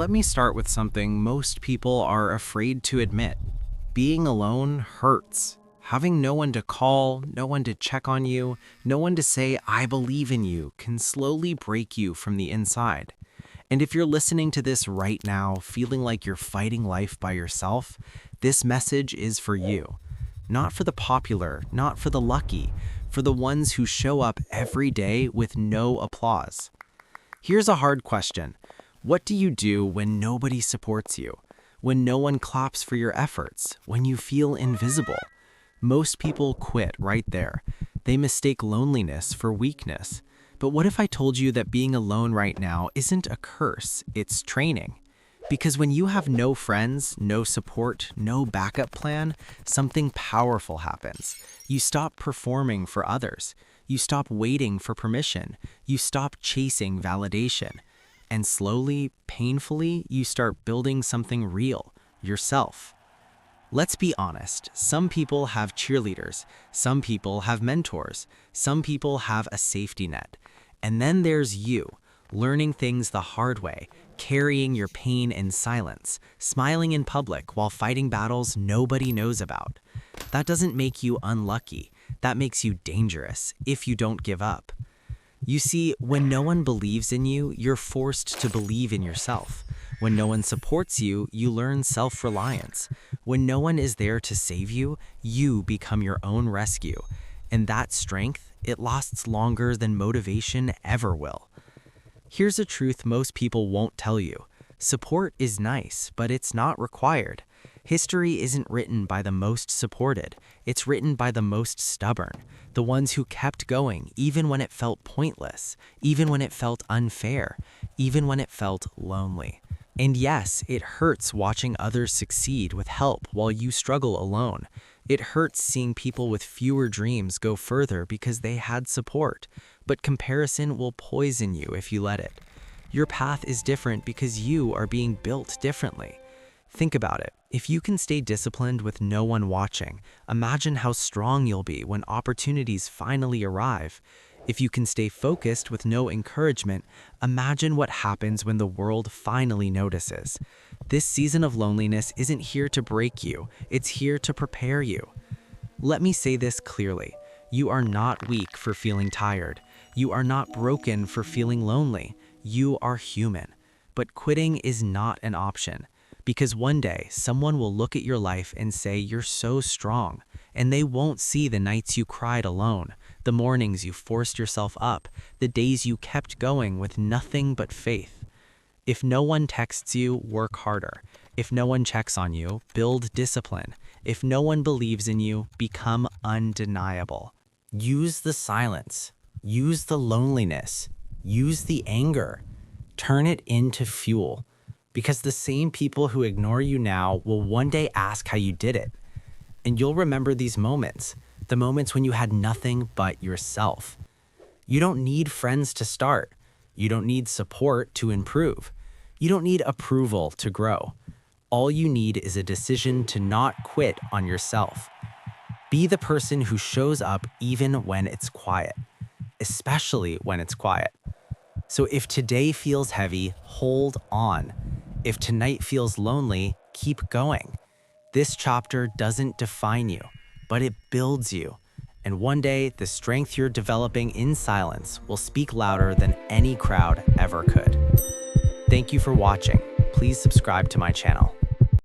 let me start with something most people are afraid to admit. Being alone hurts. Having no one to call, no one to check on you, no one to say, "I believe in you," can slowly break you from the inside. And if you're listening to this right now, feeling like you're fighting life by yourself, this message is for you. Not for the popular, not for the lucky, for the ones who show up every day with no applause. Here's a hard question. What do you do when nobody supports you? When no one claps for your efforts? When you feel invisible? Most people quit right there. They mistake loneliness for weakness. But what if I told you that being alone right now isn't a curse, it's training? Because when you have no friends, no support, no backup plan, something powerful happens. You stop performing for others. You stop waiting for permission. You stop chasing validation. And slowly, painfully, you start building something real, yourself. Let's be honest, some people have cheerleaders, some people have mentors, some people have a safety net. And then there's you, learning things the hard way, carrying your pain in silence, smiling in public while fighting battles nobody knows about. That doesn't make you unlucky, that makes you dangerous if you don't give up. You see, when no one believes in you, you're forced to believe in yourself. When no one supports you, you learn self-reliance. When no one is there to save you, you become your own rescue. And that strength, it lasts longer than motivation ever will. Here's a truth most people won't tell you. Support is nice, but it's not required. History isn't written by the most supported. It's written by the most stubborn. The ones who kept going even when it felt pointless, even when it felt unfair, even when it felt lonely. And yes, it hurts watching others succeed with help while you struggle alone. It hurts seeing people with fewer dreams go further because they had support. But comparison will poison you if you let it. Your path is different because you are being built differently. Think about it. If you can stay disciplined with no one watching, imagine how strong you'll be when opportunities finally arrive. If you can stay focused with no encouragement, imagine what happens when the world finally notices. This season of loneliness isn't here to break you, it's here to prepare you. Let me say this clearly. You are not weak for feeling tired. You are not broken for feeling lonely. You are human. But quitting is not an option. Because one day, someone will look at your life and say you're so strong, and they won't see the nights you cried alone, the mornings you forced yourself up, the days you kept going with nothing but faith. If no one texts you, work harder. If no one checks on you, build discipline. If no one believes in you, become undeniable. Use the silence. Use the loneliness. Use the anger. Turn it into fuel. Because the same people who ignore you now will one day ask how you did it. And you'll remember these moments, the moments when you had nothing but yourself. You don't need friends to start. You don't need support to improve. You don't need approval to grow. All you need is a decision to not quit on yourself. Be the person who shows up even when it's quiet, especially when it's quiet. So if today feels heavy, hold on. If tonight feels lonely, keep going. This chapter doesn't define you, but it builds you. And one day, the strength you're developing in silence will speak louder than any crowd ever could. Thank you for watching. Please subscribe to my channel.